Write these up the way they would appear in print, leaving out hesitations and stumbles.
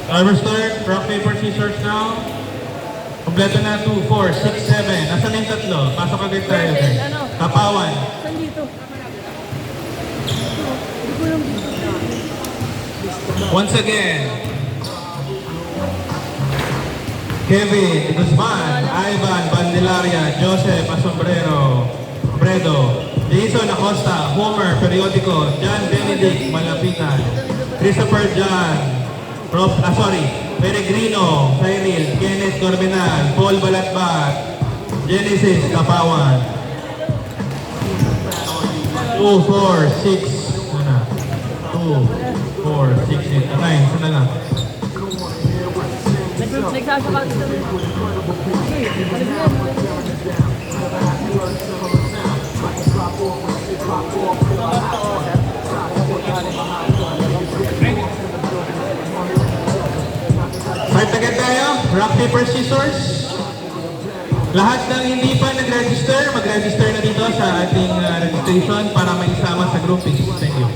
Timer start, rock, paper, scissors now. Kompleto na 2, 4, 6, 7. Nasaan na yung tatlo? Pasok agad tayo. Kapawan. Saan dito? Once again. Kevin, Guzman, Ivan, Bandelaria, Joseph, Asombrero, Bredo, Jason Acosta, Homer, Periodico, John Benedict, Malapitan, Christopher John, Peregrino, Cyril, Kenneth Corbenal, Paul Balatbat, Genesis, Kapawan. 2, 4, 6, 2, 4, 6, 8, 9, sana lang. Nagsasaka dito. Start agad tayo. Rock, paper, scissors. Lahat ng hindi pa nag-register, mag-register na dito sa ating registration para may isama sa grouping. Thank you.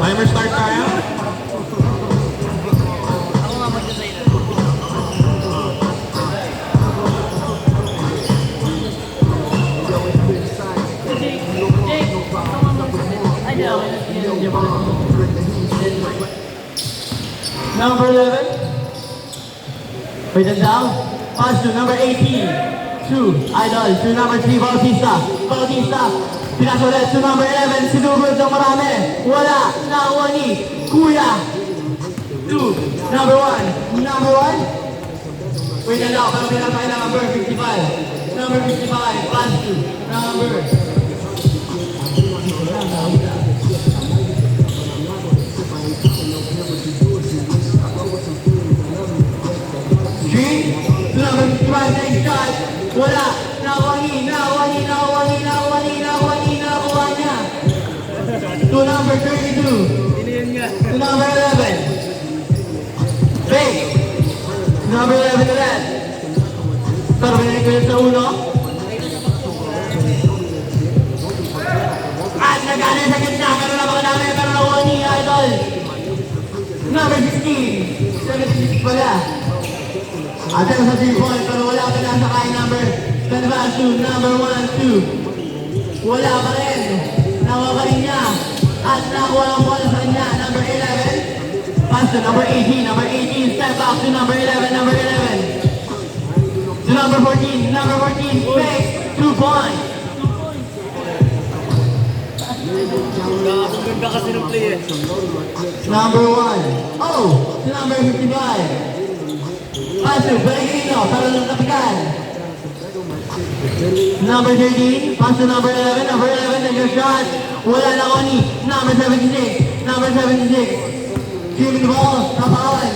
Timer start tayo. Ako nga mag-design. Jake, ako nga mag-design. Ay, Number 11. Wait it down. Pass to number 18. 2, Idol. To number 3, Bautista. Bautista. Pinasa ulit to number 11. Sinugod ng marami. Wala. Nakuha ni Kuya. 2, number 1. Number 1. Wait it down. Pero pinapay na number 55. Number 55. Pass to number. Take shot. Wala. Nakuha niya. To number 32. To number 11. Fake. Number 11 ulit. Pero binigay ko yun sa uno. At nagana sa gitna. Pero napakanami. Pero nakuha niya, Idol. Number 16. 76 pala. Attempt sa 3 point, pero wala pa na sa kay number 2, number 1, 2. Wala pa rin. Nakuha pa rin niya. At nakuha ang ball sa kanya, number 11. Pass to number 18, number 18. Step back to number 11, number 11. To number 14, fake, 2 points. Ganda kasi ng play eh. Number 1. Oh, to number 55. Paso, Peregrino, para ng kapitan. Number 13, paso number 11, nag-shot. Wala na Oni. Number 76, Shooting the ball, Kapawan.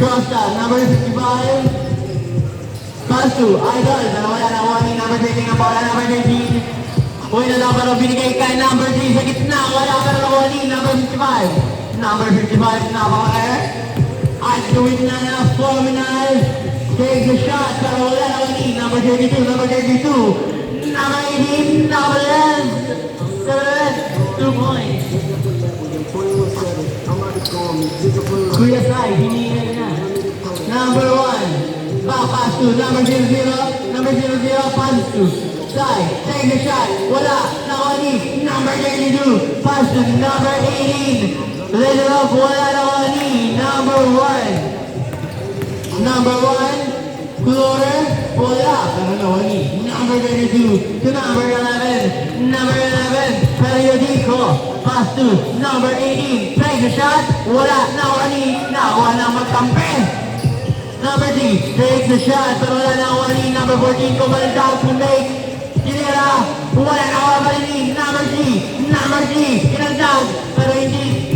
Cross shot, number 55. Paso, Idol, pero wala na Oni. Number 13, ang bola, number 13. Uy, na daw pero binigay kay number 3 sa gitna. Wala pero na Oni, number 55. Number 55, napaka-air. At gawin na na forminal. Take the shot, pero wala na ni. Number 32. Number 18, number 11. 2 points. Kuya Sai, hinihintay na. Number 1, back pass to number 00. Number 00, pass to Sai. Take the shot, wala na ni. Number 32, pass to number 18. Later off, wala na ni. Number 1. Number 1. Floater. Wala. Pero na ni. Number 32. To number 11. Number 11. Periodico. Pass to number 18. Take the shot. Wala na ni. Nakuha na magkampi. Number 3. Takes the shot. Pero wala na ni. Number 14. Kumalit out to make. Kinira. Wala na ni. Number 3. Kinagdag. Pero hindi.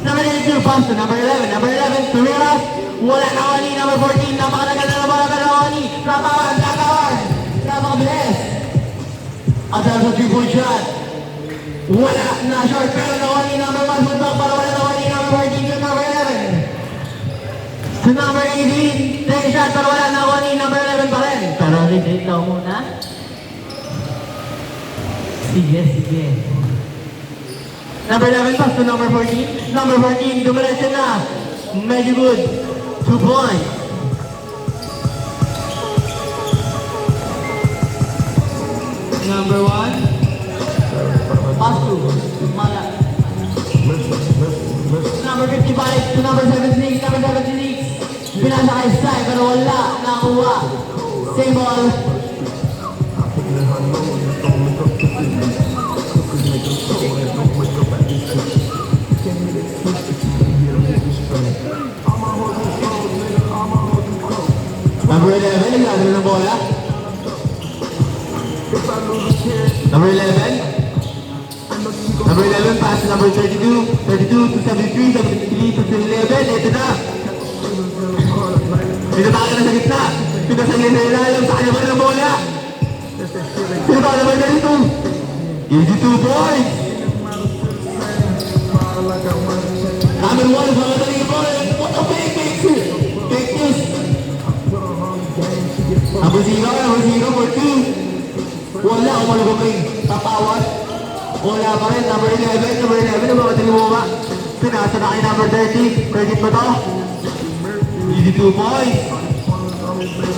Number 82, pass to number 11. Number 11, Tureras. Wala na ni. Number 14, napakalagal na bola pero ni. Kapawan. Napakabilis. At sa 3-point shot. Wala na short pero na ni. Number 1, puntok para wala na ni. Number 14 to number 11. To number 18, take a shot pero wala na ni. Number 11 pa rin. Pero retake daw muna. Sige, sige. Number 11 pass to number 14. Number 14, dumiretso na. Medyo good. 2 points. Number 1. Pass to Mala. Number 55 to number 76. Number 76. Pinasa kay Sai pero wala. Nakuha. Same ball. Number 11, naglalaro ng bola. Number 11. Number 11, pass to number 32. 32 to 73, 73 to 11. Ito na. Pinataka na sa gitna. Pinasagin na ilalim. Sa kanya ba ng bola? Pinataka naman na ito. 82 points. Number 1, pagkataling yung bola. What a fake news. Number 0 for 2. Wala, umalabang rin. Tapawat. Wala pa rin. Number 11, ang mga tinumuma. Pinasa na kay number 30. 30 ba to? 82 points.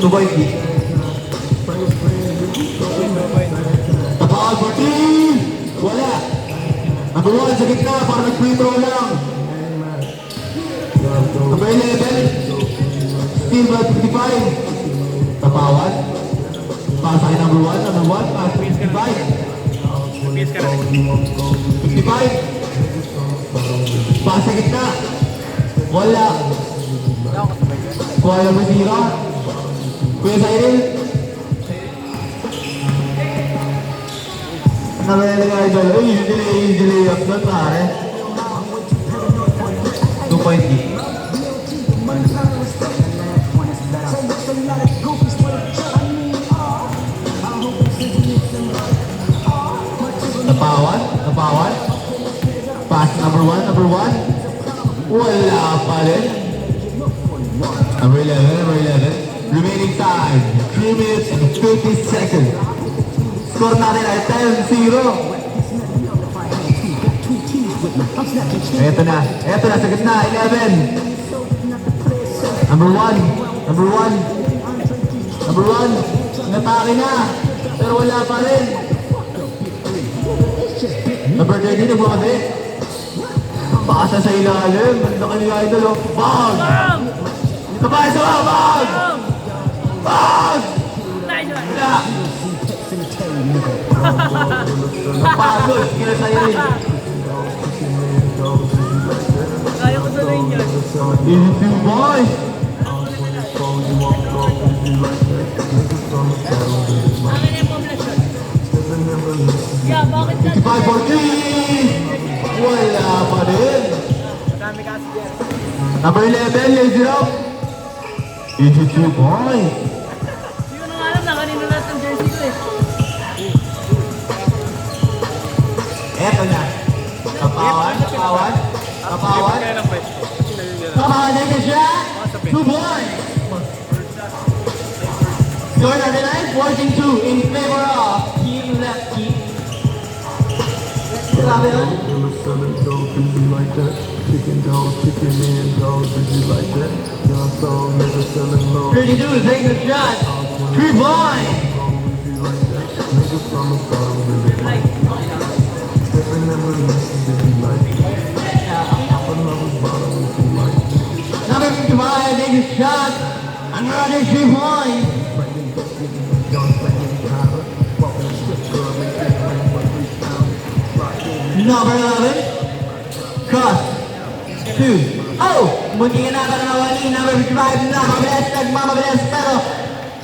2 points. Tapawat for 2. Wala. Number 1 sa gitna. Para nag-free throw lang. Number 11. Steve at 55. Tapawat. Pass kay number 1. Number 1. Pass to 55. 55. Pass sa gitna. Wala. Kuha number 0. Kuya Cyril. Nalalagay idol. Uy, easy layup doon pare. 2 point lead. Napawan. Pass number 1. Wala pa rin. Number 11. Remaining time, 3 minutes and 50 seconds. Score natin ay 10-0. Ito na sa gitna, 11. Number 1. Natake na, pero wala pa rin. Number 30, nagwakade. Pasa sa ilalim. Ganda ka nila idol. Bag! Ito pa, isa ba? Bag! Nice one. Wala! Napagod. Kaya sa'yo rin. Kaya ko sa rin yun. 82 boys! Akin yung poblasyon. Yeah, bakit ka? 55 for 3! Wala pa rin. Dami kasi yan. Number 11, lays it up. 82 boys! Hindi ko na nga alam na kanino lahat ng jersey ko eh. Eto na. Tapawan. Tapawan, take a shot. 2 points. Score natin ay 14-2 in favor of Team Left Team. Grabe yun. Chicken in, dog, did you like that? Young soul, never selling low. 32, take the shot. 3 points. Niggas from the bottom, really like stepping in with lessons, did you like I love his bottom, if you like Number 55, take the shot. Another 3 points. Number 11, cross. 2. Oh! Munti ka na para nawali. Number 55, nagmamabilis, pero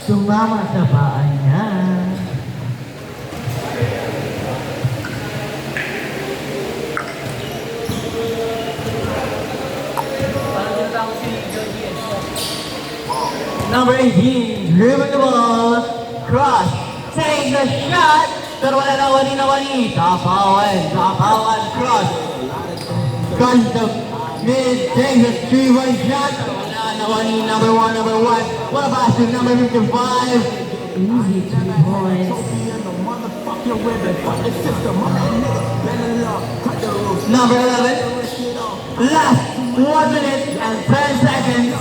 sumama sa paa niya. Number 18, dribbling the ball, cross, take the shot, pero wala nawali. Tapawan, cross. Guns the mid, takes a 3-1 shot, wala nawali. Number 1. What about number 55? Easy 2 points. Number 11. Last 1 minute and 10 seconds.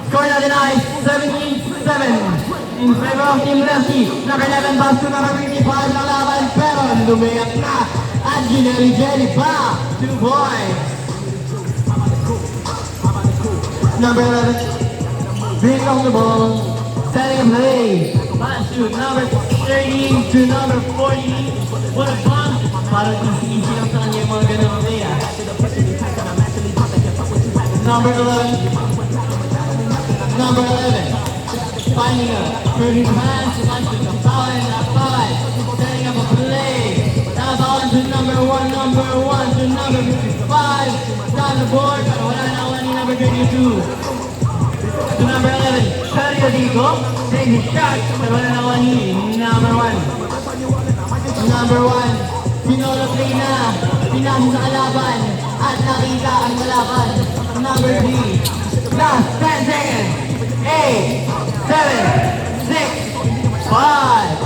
Score natin ay 17-7. In favor of Team Lefty. Number 11 pass to number 55 ng laban. Pero lumiyak na. At gineli-geli pa. 2 points. Number 11. Bring on the ball. Setting a play. Pass to number 13 to number 40. What a bomb. Parang easy lang sa kanya yung mga ganun ang play ah. Number 11. Number 11. Finding a pretty pass. Wants to foul and a foul. Setting up a play. Now on to number 1 to number 55. Down the board. Pero wala na wala ni number 32. To number 11, Sergio Dico, take his shot, pero wala na wala ni number 1. Number 1, Pinolo-play na, pinasa sa kalaban, at nakita ang kalaban. Number 3, last 10 seconds, 8, 7, 6, 5,